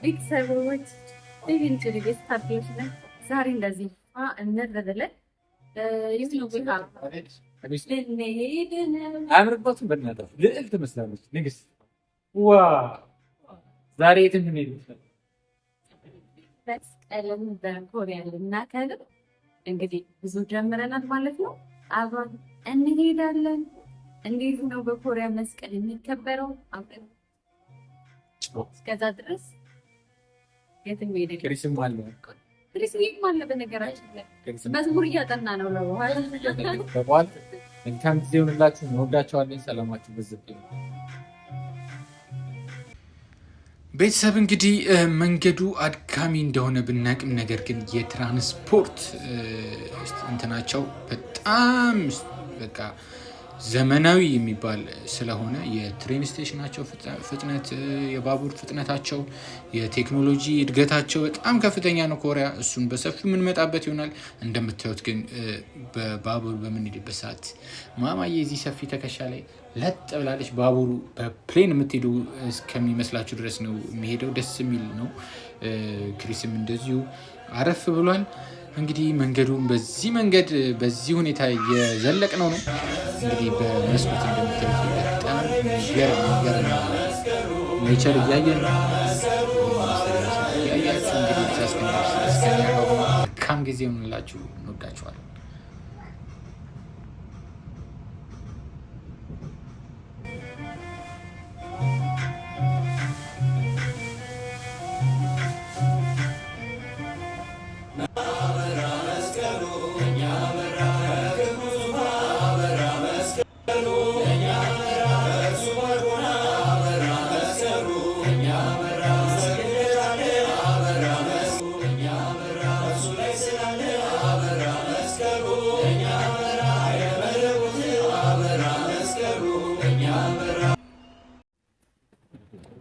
ቤተሰቦች ቢንጭ ልጅ ታብሽ ነን ዛሬ እንደዚህ እንረደለን ይስሉብካ አምርባቱ በእናትህ ልዕልት ትመስላለች ንግስት ዋ ዛሬ የትም ሄድ መስቀልን በኮሪያ ልናከብር እንግዲህ ብዙ ጀምረናል ማለት ነው። አብረን እንሄዳለን። እንዴት ነው በኮሪያ መስቀል የሚከበረው? አብረን እስከዛ ድረስ የትም ሄደ ክሪስም አለ ክሪስም አለ። በነገራችን ላይ መዝሙር እያጠና ነው ነው በኋላ እንካም ጊዜ ሆነላችሁ። እንወዳችኋለን። ሰላማችሁ በዝት ቤተሰብ እንግዲህ መንገዱ አድካሚ እንደሆነ ብናቅም ነገር ግን የትራንስፖርት እንትናቸው በጣም በቃ ዘመናዊ የሚባል ስለሆነ የትሬን ስቴሽናቸው ፍጥነት፣ የባቡር ፍጥነታቸው፣ የቴክኖሎጂ እድገታቸው በጣም ከፍተኛ ነው ኮሪያ። እሱን በሰፊው የምንመጣበት ይሆናል። እንደምታዩት ግን በባቡር በምንሄድበት ሰዓት ማማዬ እዚህ ሰፊ ትከሻ ላይ ለጥ ብላለች። ባቡሩ በፕሌን የምትሄዱ እስከሚመስላችሁ ድረስ ነው የሚሄደው። ደስ የሚል ነው። ክሪስም እንደዚሁ አረፍ ብሏል። እንግዲህ መንገዱን በዚህ መንገድ በዚህ ሁኔታ እየዘለቅ ነው። እንግዲህ በመስኮት እንደምታዩት በጣም የሚገርም ኔቸር እያየን ነው። እንግዲህ እስከሚያው መልካም ጊዜ ሆንላችሁ። እንወዳችኋለን።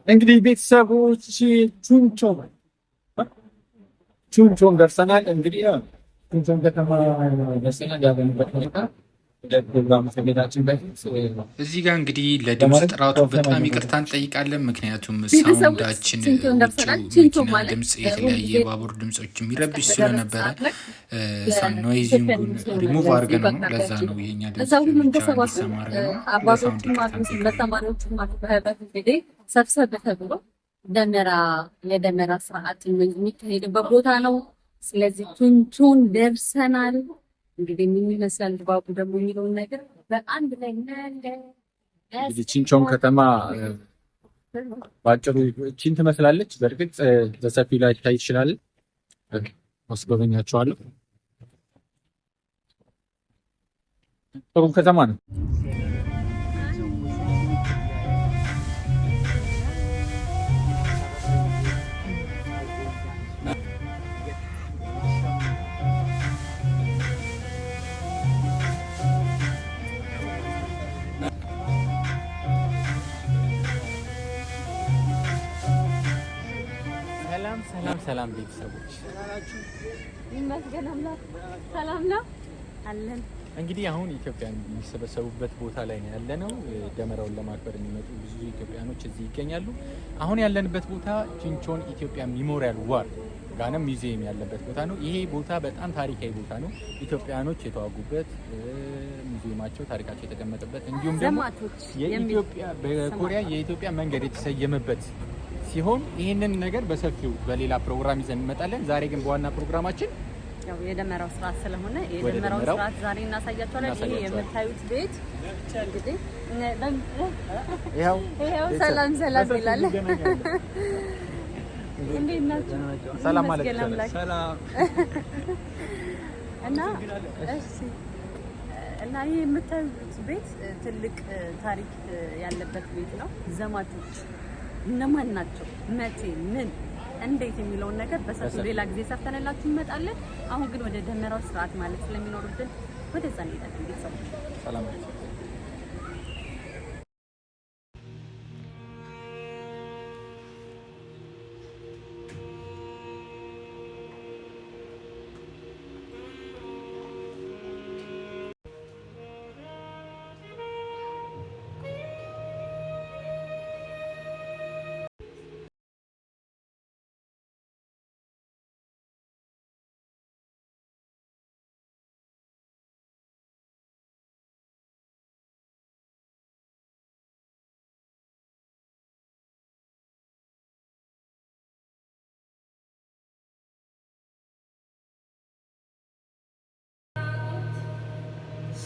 እንግዲህ ቤተሰቦች ቹንቾን ደርሰናል። እንግዲህ ቹንቾን ከተማ ደርሰናል። ያለንበት ሁኔታ ፕሮግራም ተገዳችን በፊት እዚህ ጋር እንግዲህ ለድምፅ ጥራቱ በጣም ይቅርታ እንጠይቃለን። ምክንያቱም ሳውንዳችን ድምፅ የተለያየ ባቡር ድምፆች የሚረብሽ ስለነበረ ኖይዚንጉን ሪሙቭ አድርገን ነው። ለዛ ነው የኛ ድምፅ ሰብሰብ ተብሎ የደመራ ስርዓት የሚካሄድበት ቦታ ነው። ስለዚህ ቹንቾን ደርሰናል። እንግዲህ ምን ይመስላል ድባቡ ደግሞ የሚለውን ነገር በአንድ ላይ እናያለን። እንግዲህ ቹንቾን ከተማ ባጭሩ ቺን ትመስላለች። በእርግጥ በሰፊው ላይ ታይ ይችላል። ማስጎበኛቸዋለሁ። ጥሩ ከተማ ነው። ሰላም ቤተሰቦች ሰላም ነው አለን። እንግዲህ አሁን ኢትዮጵያን የሚሰበሰቡበት ቦታ ላይ ነው ያለነው። ደመራውን ለማክበር የሚመጡ ብዙ ኢትዮጵያኖች እዚህ ይገኛሉ። አሁን ያለንበት ቦታ ቹንቾን ኢትዮጵያ ሚሞሪያል ዋር ጋንም ሙዚየም ያለበት ቦታ ነው። ይሄ ቦታ በጣም ታሪካዊ ቦታ ነው። ኢትዮጵያኖች የተዋጉበት ሙዚየማቸው ታሪካቸው የተቀመጠበት እንዲሁም ደግሞ የኢትዮጵያ በኮሪያ የኢትዮጵያ መንገድ የተሰየመበት ሲሆን ይህንን ነገር በሰፊው በሌላ ፕሮግራም ይዘን እንመጣለን። ዛሬ ግን በዋና ፕሮግራማችን ያው የደመራው ስርዓት ስለሆነ የደመራው ስርዓት ዛሬ እናሳያችኋለን። ይሄ የምታዩት ቤት እንግዲህ ይሄው ሰላም ይላል። እንዴት ናችሁ? ሰላም ማለት ሰላም እና ይሄ የምታዩት ቤት ትልቅ ታሪክ ያለበት ቤት ነው። ዘማቾች እነማን ናቸው? መቼ ምን እንዴት የሚለውን ነገር በሰፊው ሌላ ጊዜ ሰርተንላችሁ እንመጣለን። አሁን ግን ወደ ደመራው ስርዓት ማለት ስለሚኖርብን ወደዛ እንሄዳለን። ቤተሰቦች ሰላም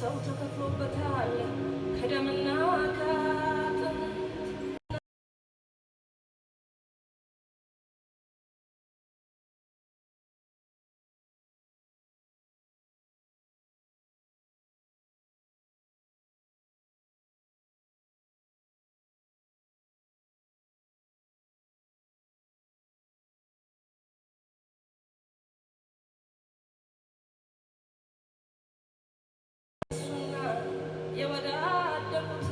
ሰው ተከፍሎበታል ከደምና ከአጥንት የወዳደቁት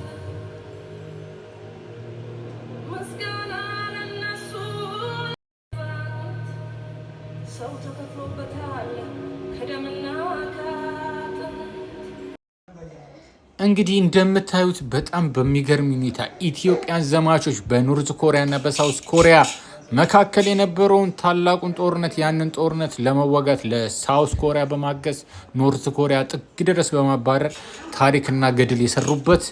ምስጋና ለነሱ ሰው ተከፍሎበታል ከደምና ከአጥንት። እንግዲህ እንደምታዩት በጣም በሚገርም ሁኔታ ኢትዮጵያን ዘማቾች በኖርዝ ኮሪያ እና በሳውዝ ኮሪያ መካከል የነበረውን ታላቁን ጦርነት ያንን ጦርነት ለመዋጋት ለሳውዝ ኮሪያ በማገዝ ኖርዝ ኮሪያ ጥግ ድረስ በማባረር ታሪክና ገድል የሰሩበት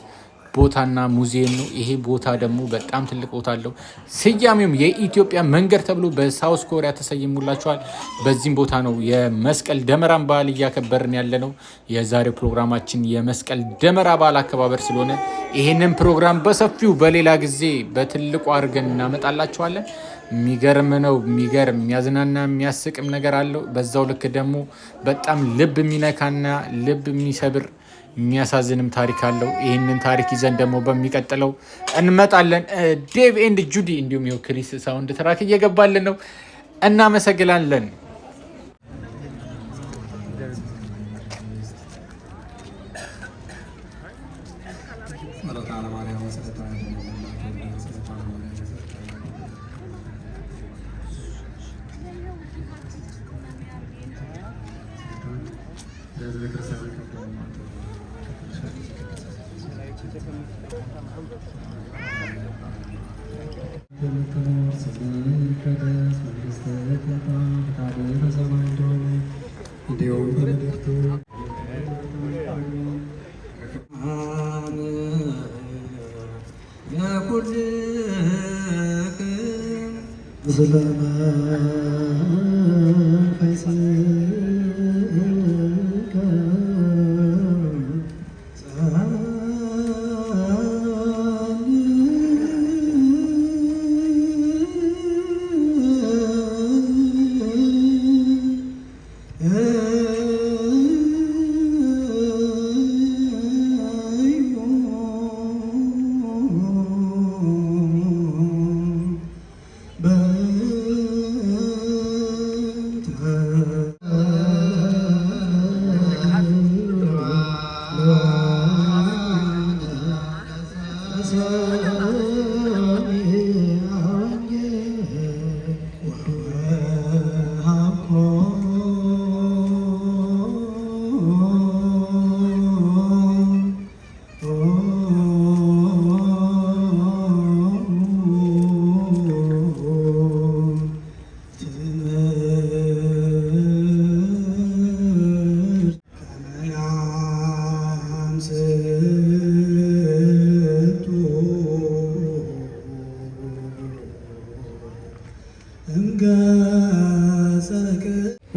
ቦታና ሙዚየም ነው። ይሄ ቦታ ደግሞ በጣም ትልቅ ቦታ አለው። ስያሜውም የኢትዮጵያ መንገድ ተብሎ በሳውዝ ኮሪያ ተሰይሙላቸዋል። በዚህም ቦታ ነው የመስቀል ደመራን በዓል እያከበርን ያለ ነው። የዛሬው ፕሮግራማችን የመስቀል ደመራ በዓል አከባበር ስለሆነ ይሄንን ፕሮግራም በሰፊው በሌላ ጊዜ በትልቁ አድርገን እናመጣላችኋለን። የሚገርም ነው። የሚገርም የሚያዝናና የሚያስቅም ነገር አለው። በዛው ልክ ደግሞ በጣም ልብ የሚነካና ልብ የሚሰብር የሚያሳዝንም ታሪክ አለው። ይህንን ታሪክ ይዘን ደግሞ በሚቀጥለው እንመጣለን። ዴቭ ኤንድ ጁዲ እንዲሁም ይኸው ክሪስ ሳውንድ ትራክ እየገባልን ነው። እናመሰግናለን።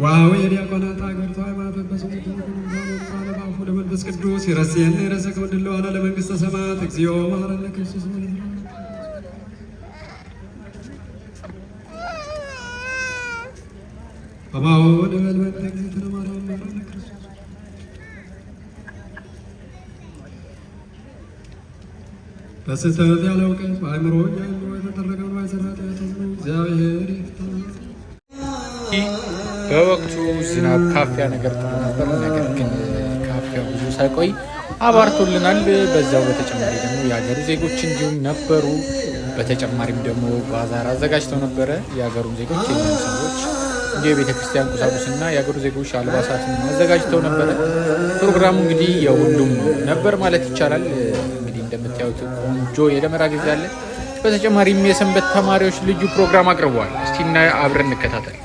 ዋው የዲያቆናት አገርቷ ማፈበሰ ለመንፈስ ቅዱስ ይረስየን ይረሰከው ድለዋና ለመንግስተ ሰማያት እግዚኦ መሐረነ ክርስቶስ አባው ደበልበል እግዚእነ ማርያም መሐረነ ክርስቶስ በስተት ያለው ቀን በአእምሮ ያለው የተደረገው ማይሰራት እግዚአብሔር ይፍታ። በወቅቱ ዝናብ ካፊያ ነገር ጥሎ ነበር። ነገር ግን ካፊያው ብዙ ሳይቆይ አባርቶልናል። በዛው በተጨማሪ ደግሞ የሀገሩ ዜጎች እንዲሁም ነበሩ። በተጨማሪም ደግሞ ባዛር አዘጋጅተው ነበረ። የሀገሩ ዜጎች የሚሆኑ ሰዎች እንዲሁ የቤተ ክርስቲያን ቁሳቁስና የሀገሩ ዜጎች አልባሳትን አዘጋጅተው ነበረ። ፕሮግራሙ እንግዲህ የሁሉም ነበር ማለት ይቻላል። እንግዲህ እንደምታዩት ቆንጆ የደመራ ጊዜ አለ። በተጨማሪም የሰንበት ተማሪዎች ልዩ ፕሮግራም አቅርበዋል። እስቲ አብረን እንከታተል።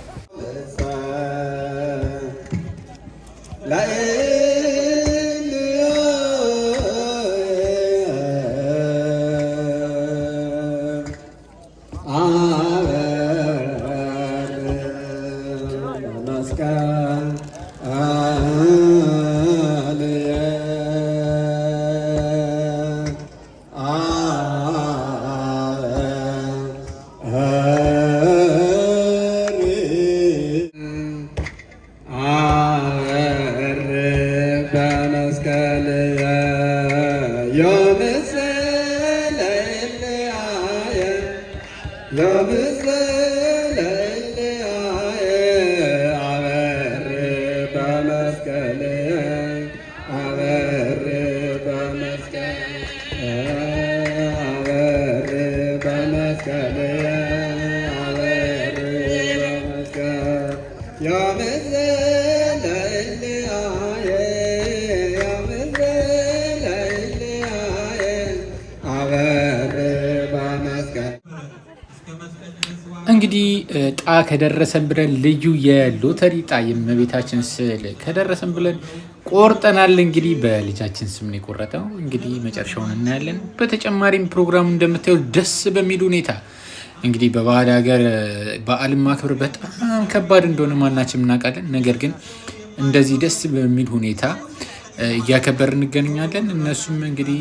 እንግዲህ ጣ ከደረሰን ብለን ልዩ የሎተሪ ጣ የእመቤታችን ስዕል ከደረሰን ብለን ቆርጠናል። እንግዲህ በልጃችን ስም ነው የቆረጠው። እንግዲህ መጨረሻውን እናያለን። በተጨማሪም ፕሮግራሙ እንደምታዩት ደስ በሚል ሁኔታ እንግዲህ በባዕድ ሀገር በዓልን ማክበር በጣም ከባድ እንደሆነ ማናችን እናውቃለን። ነገር ግን እንደዚህ ደስ በሚል ሁኔታ እያከበር እንገኛለን። እነሱም እንግዲህ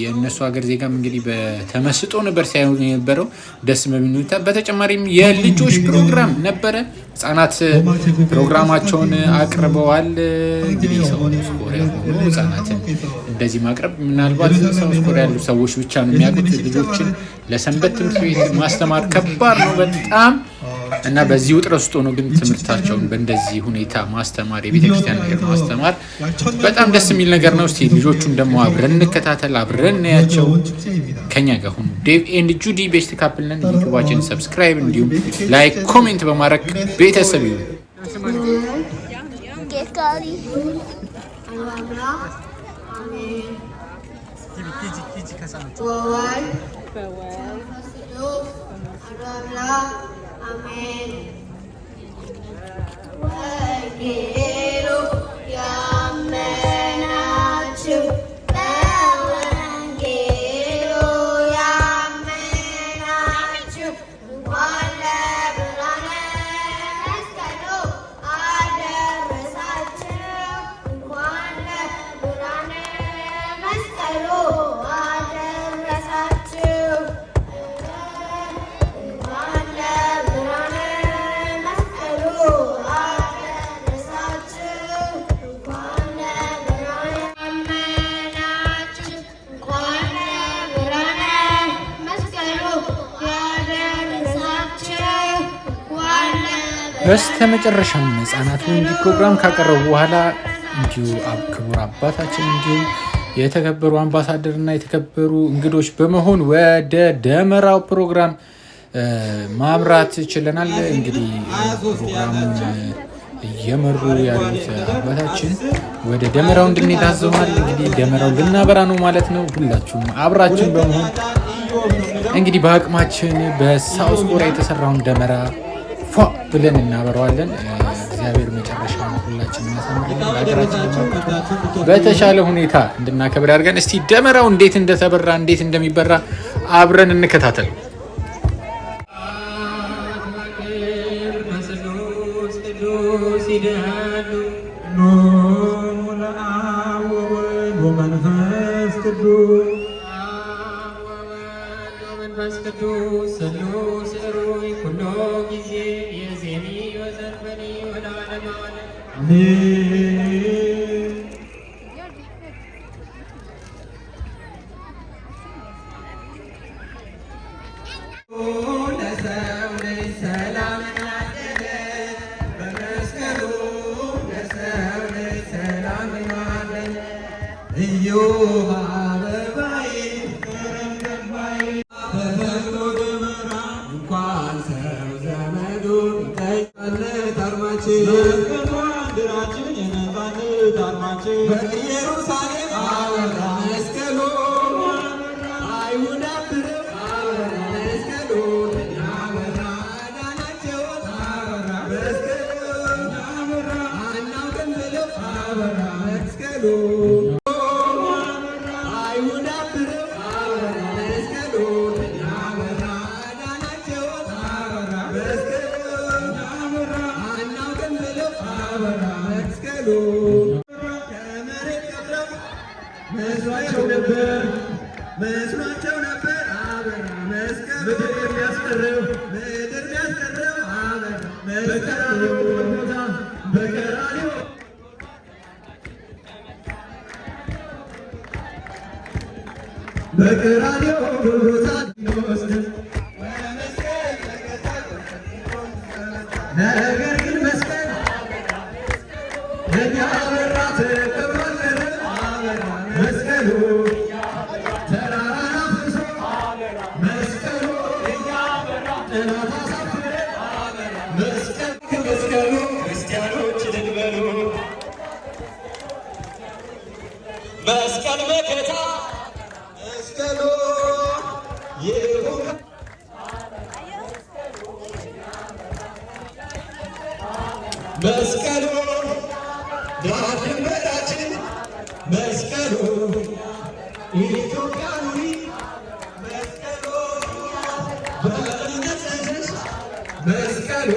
የእነሱ ሀገር ዜጋም እንግዲህ በተመስጦ ነበር ሳይሆን የነበረው ደስ በሚል ሁኔታ። በተጨማሪም የልጆች ፕሮግራም ነበረ። ህጻናት ፕሮግራማቸውን አቅርበዋል። እንግዲህ ሳውዝ ኮሪያ ሆኖ ህጻናትን እንደዚህ ማቅረብ ምናልባት ሳውዝ ኮሪያ ያሉ ሰዎች ብቻ ነው የሚያውቁት። ልጆችን ለሰንበት ትምህርት ቤት ማስተማር ከባድ ነው በጣም እና በዚህ ውጥረት ውስጥ ሆኖ ግን ትምህርታቸውን በእንደዚህ ሁኔታ ማስተማር የቤተክርስቲያን ነገር ማስተማር በጣም ደስ የሚል ነገር ነው። እስቲ ልጆቹን ደግሞ አብረን እንከታተል፣ አብረን እናያቸው። ከኛ ጋር ሁኑ። ዴቭ ኤንድ ጁዲ ቤስት ካፕል ነን። ዩቲዩባችንን ሰብስክራይብ እንዲሁም ላይክ ኮሜንት በማድረግ ቤተሰብ ይሁኑ። Amen. Wangelu yamenachu, wangelu yamenachu, wale brane eskalo aderesachu, wale brane eskalo aderesachu. በስተመጨረሻም ህጻናቱ እንዲህ ፕሮግራም ካቀረቡ በኋላ እንዲሁ ክቡር አባታችን እንዲሁም የተከበሩ አምባሳደር እና የተከበሩ እንግዶች በመሆን ወደ ደመራው ፕሮግራም ማምራት ችለናል። እንግዲህ ፕሮግራሙን እየመሩ ያሉት አባታችን ወደ ደመራው እንድንሄድ አዘውናል። እንግዲህ ደመራው ልናበራ ነው ማለት ነው። ሁላችሁም አብራችን በመሆን እንግዲህ በአቅማችን በሳውዝ ኮሪያ የተሰራውን ደመራ ፏ ብለን እናበረዋለን። እግዚአብሔር መጨረሻ ሁላችን እናሳምርልን። ለሀገራችን በተሻለ ሁኔታ እንድናከብር ያድርገን። እስቲ ደመራው እንዴት እንደተበራ እንዴት እንደሚበራ አብረን እንከታተል። መከታ መስቀሉ ይሁን መስቀሉ ዳር ድንበራችን መስቀሉ ኢትዮጵያዊ መስቀሉ በእምነት ጸንተሽ መስቀሉ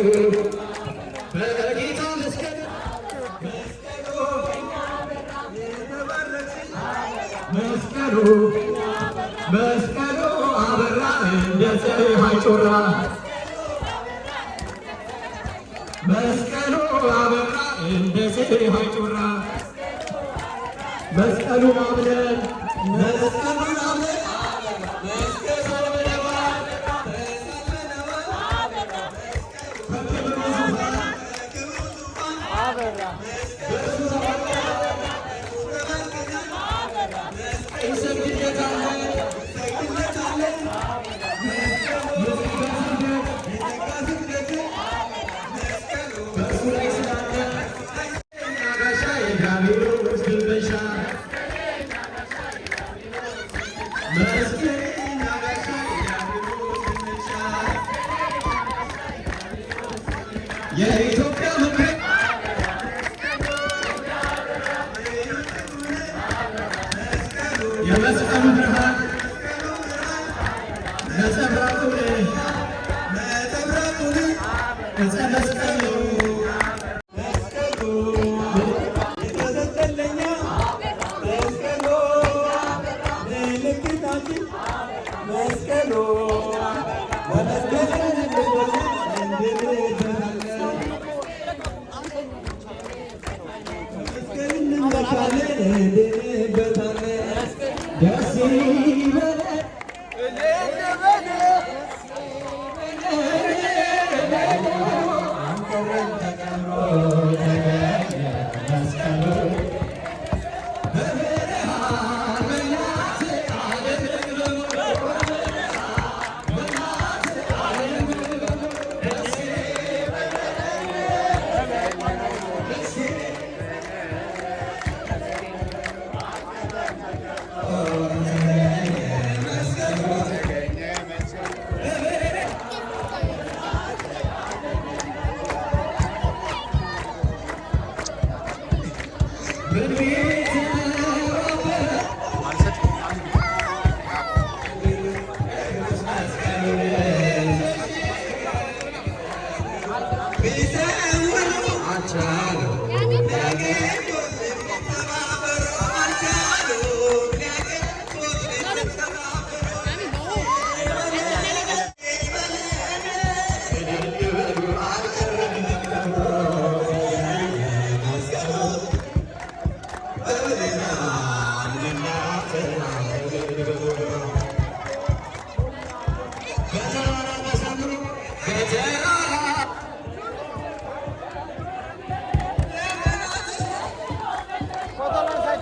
በጌታ መስቀል መስቀሉ የተባረክሽ መስቀሉ መስቀሉ አበራ እንደ ፀሐይ ጮራ መስቀሉ አበራ እንደ ፀሐይ ጮራ መስቀሉን አብለን መስቀሉን አብለን የኢትዮጵያ ምክር የመስቀሉ ብርሃን ነጸብራቁን ዕፀ መስቀሉ የተሰጠለኛ መስቀሉ ምልክታችን መስቀሉ በመስቀል ደስ ይበለን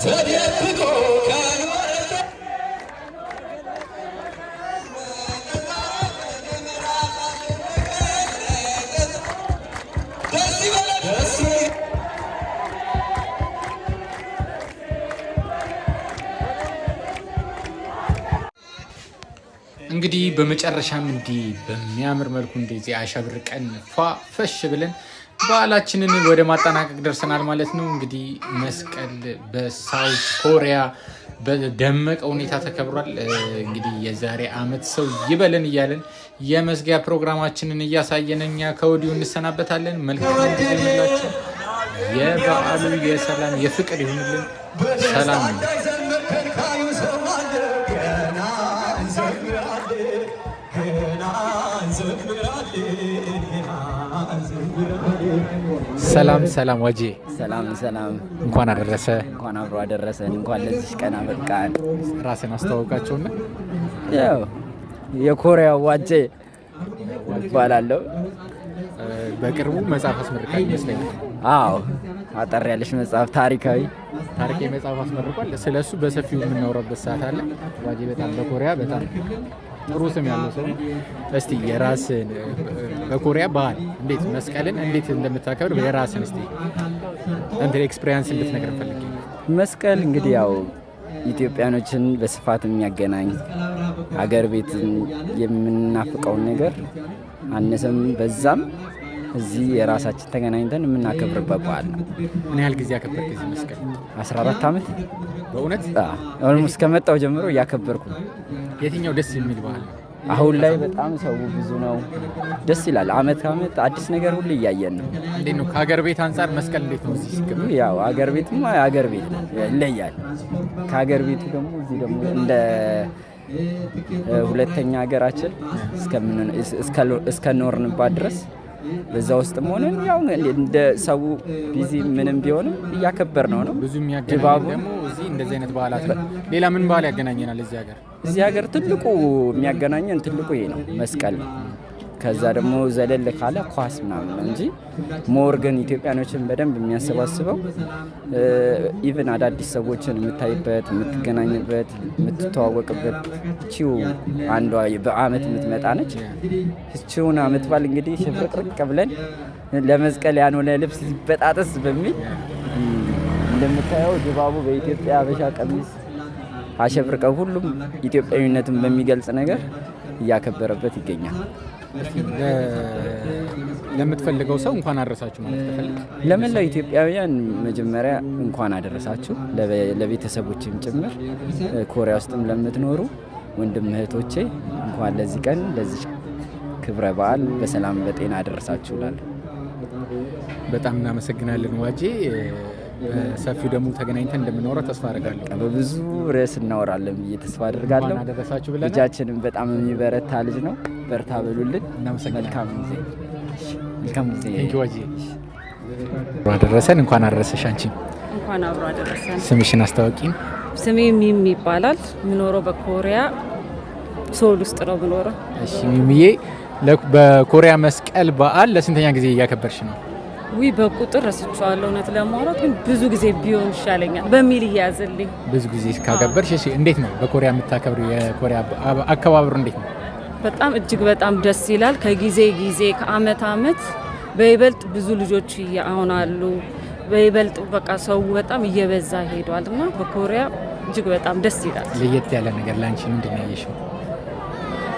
ተደብቆ እንግዲህ በመጨረሻም እንዲህ በሚያምር መልኩ እንደዚህ አሸብርቀን ፏ ፈሽ ብለን በዓላችንን ወደ ማጠናቀቅ ደርሰናል ማለት ነው። እንግዲህ መስቀል በሳውት ኮሪያ በደመቀ ሁኔታ ተከብሯል። እንግዲህ የዛሬ ዓመት ሰው ይበለን እያለን የመዝጊያ ፕሮግራማችንን እያሳየን እኛ ከወዲሁ እንሰናበታለን። መልካም ጊዜ ይሁንላችሁ። የበዓሉ የሰላም የፍቅር ይሁንልን። ሰላም ነው። ሰላም ሰላም ወጄ ሰላም ሰላም፣ እንኳን አደረሰ። እንኳን አብሮ አደረሰን። እንኳን ለዚህ ቀን አበቃን። ራስን አስተዋውቃቸውና። ያው የኮሪያው ዋጄ እባላለሁ። በቅርቡ መጽሐፍ አስመርቃል ይመስለኛል። አዎ፣ አጠር ያለች መጽሐፍ፣ ታሪካዊ መጽሐፍ አስመርቋል። ስለሱ በሰፊው የምናወራበት ሰዓት አለ። ዋጄ በጣም በኮሪያ በጣም ጥሩ ስም ያለው ሰው። እስቲ የራስን በኮሪያ ባህል እንዴት መስቀልን እንዴት እንደምታከብር የራስን እስቲ እንትን ኤክስፒሪየንስ እንድትነግረን ፈልጌ። መስቀል እንግዲህ ያው ኢትዮጵያኖችን በስፋት የሚያገናኝ ሀገር ቤትን የምናፍቀውን ነገር አነሰም በዛም እዚህ የራሳችን ተገናኝተን የምናከብርበት በዓል ነው። ምን ያህል ጊዜ ያከበርክ እዚህ መስቀል? 14 ዓመት በእውነት ኦልሞስት ከመጣው ጀምሮ እያከበርኩ ነው። የትኛው ደስ የሚል በዓል ነው? አሁን ላይ በጣም ሰው ብዙ ነው፣ ደስ ይላል። አመት ከአመት አዲስ ነገር ሁሉ እያየን ነው። እንዴት ነው ከሀገር ቤት አንጻር መስቀል እንዴት ነው እዚህ ሲከበር? ያው ሀገር ቤትማ ሀገር ቤት ነው ይለያል። ከሀገር ቤቱ ደግሞ እዚህ ደግሞ እንደ ሁለተኛ ሀገራችን እስከኖርንባት ድረስ በዛ ውስጥም ሆነን ያው እንደ ሰው ቢዚ ምንም ቢሆንም እያከበር ነው። ብዙ የሚያገናኝ ደግሞ እዚህ እንደዚህ አይነት በዓላት ነው። ሌላ ምን በዓል ያገናኘናል እዚህ ሀገር? እዚህ ሀገር ትልቁ የሚያገናኘን ትልቁ ይሄ ነው፣ መስቀል ነው። ከዛ ደግሞ ዘለል ካለ ኳስ ምናምን ነው እንጂ ሞር ግን ኢትዮጵያኖችን በደንብ የሚያሰባስበው ኢቭን አዳዲስ ሰዎችን የምታይበት፣ የምትገናኝበት፣ የምትተዋወቅበት ቺው አንዷ በአመት የምትመጣ ነች። ቺውን አመት ባል እንግዲህ ሽፍርቅርቅ ብለን ለመስቀል ያልሆነ ልብስ ሲበጣጠስ በሚል እንደምታየው ድባቡ በኢትዮጵያ አበሻ ቀሚስ አሸብርቀው ሁሉም ኢትዮጵያዊነትን በሚገልጽ ነገር እያከበረበት ይገኛል። ለምትፈልገው ሰው እንኳን አደረሳችሁ ማለት ተፈልግ። ለመላው ኢትዮጵያውያን መጀመሪያ እንኳን አደረሳችሁ፣ ለቤተሰቦችም ጭምር ኮሪያ ውስጥም ለምትኖሩ ወንድም እህቶቼ እንኳን ለዚህ ቀን ለዚህ ክብረ በዓል በሰላም በጤና አደረሳችሁ እላለሁ። በጣም እናመሰግናለን ዋጄ። በሰፊው ደግሞ ተገናኝተን እንደምናወራ ተስፋ አደርጋለሁ። በብዙ ርዕስ እናወራለን ብዬ ተስፋ አደርጋለሁ። አደረሳችሁ ብለን ልጃችንም በጣም የሚበረታ ልጅ ነው። በርታ በሉልን። መልካም ጊዜ። ቴንኪው ዋጄ። አደረሰን። እንኳን አደረሰሽ። አንቺ እንኳን አብሮ አደረሰን። ስምሽን አስታወቂን። ስሜ ሚሚ ይባላል። የምኖረው በኮሪያ ሶል ውስጥ ነው የምኖረው። እሺ ሚሚዬ፣ በኮሪያ መስቀል በዓል ለስንተኛ ጊዜ እያከበርሽ ነው? በቁጥር ረስቼዋለሁ እውነት ለማውራት፣ ግን ብዙ ጊዜ ቢሆን ይሻለኛል በሚል እያያዝልኝ። ብዙ ጊዜ ካከበርሽ እሺ፣ እንዴት ነው በኮሪያ የምታከብሪው? የኮሪያ አከባበሩ እንዴት ነው? በጣም እጅግ በጣም ደስ ይላል። ከጊዜ ጊዜ ከአመት አመት በይበልጥ ብዙ ልጆች ይሆናሉ። በይበልጥ በቃ ሰው በጣም እየበዛ ሄዷል እና በኮሪያ እጅግ በጣም ደስ ይላል። ለየት ያለ ነገር ላንቺ ምንድን ነው ያየሽው?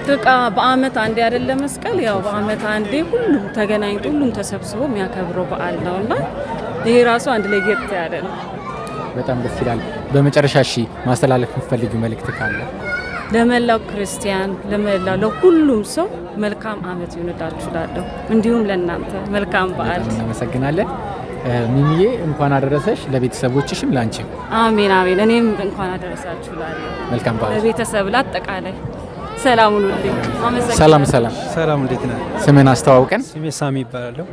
በቃ በአመት አንዴ አይደለ መስቀል፣ ያው በአመት አንዴ ሁሉም ተገናኝቶ ሁሉም ተሰብስቦ የሚያከብረው በዓል ነውና ይሄ ራሱ አንድ ለየት ያለ ነው። በጣም ደስ ይላል። በመጨረሻ እሺ ማስተላለፍ የምትፈልጊው መልእክት ካለ? ለመላው ክርስቲያን፣ ለሁሉም ሰው መልካም አመት ይሁንላችሁ እላለሁ። እንዲሁም ለእናንተ መልካም በዓል። እናመሰግናለን። ሚሚዬ እንኳን አደረሰሽ፣ ለቤተሰቦችሽም ላንቺም። አሜን አሜን። እኔም እንኳን አደረሳችሁ እላለሁ። መልካም በዓል ለቤተሰብ ለአጠቃላይ ሰላም ሁኑልኝ። ሰላም ሰላም ሰላም፣ እንዴት ነህ? ስምን አስተዋውቀን። ስሜ ሳሚ ይባላለሁ።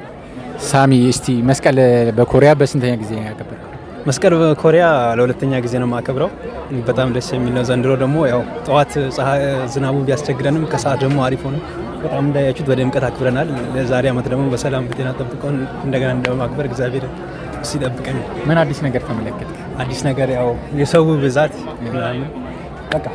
ሳሚ፣ እስቲ መስቀል በኮሪያ በስንተኛ ጊዜ ነው ያከበርከው? መስቀል በኮሪያ ለሁለተኛ ጊዜ ነው የማከብረው። በጣም ደስ የሚል ነው። ዘንድሮ ደግሞ ያው ጠዋት ዝናቡ ቢያስቸግረንም ከሰዓት ደግሞ አሪፍ ሆነ። በጣም እንዳያችሁት በድምቀት አክብረናል። ለዛሬ አመት ደግሞ በሰላም በጤና ጠብቀን እንደገና እንደማክበር እግዚአብሔር ሲጠብቀን። ምን አዲስ ነገር ተመለከት? አዲስ ነገር ያው የሰው ብዛት ምናምን በቃ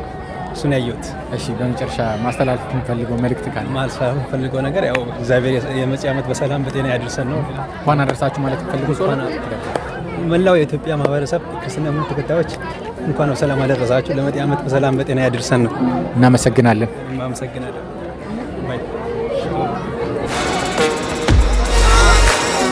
እሱን ያየሁት። እሺ በመጨረሻ ማስተላለፍ የምፈልገው መልእክት ካለ? ማስተላለፍ የምፈልገው ነገር ያው እግዚአብሔር የመጪ ዓመት በሰላም በጤና ያድርሰን ነው። እንኳን አደረሳችሁ ማለት የምፈልገው ሰው መላው የኢትዮጵያ ማህበረሰብ ክርስትና እምነት ተከታዮች እንኳን በሰላም አደረሳችሁ። ለመጪ ዓመት በሰላም በጤና ያድርሰን ነው። እናመሰግናለን። እናመሰግናለን።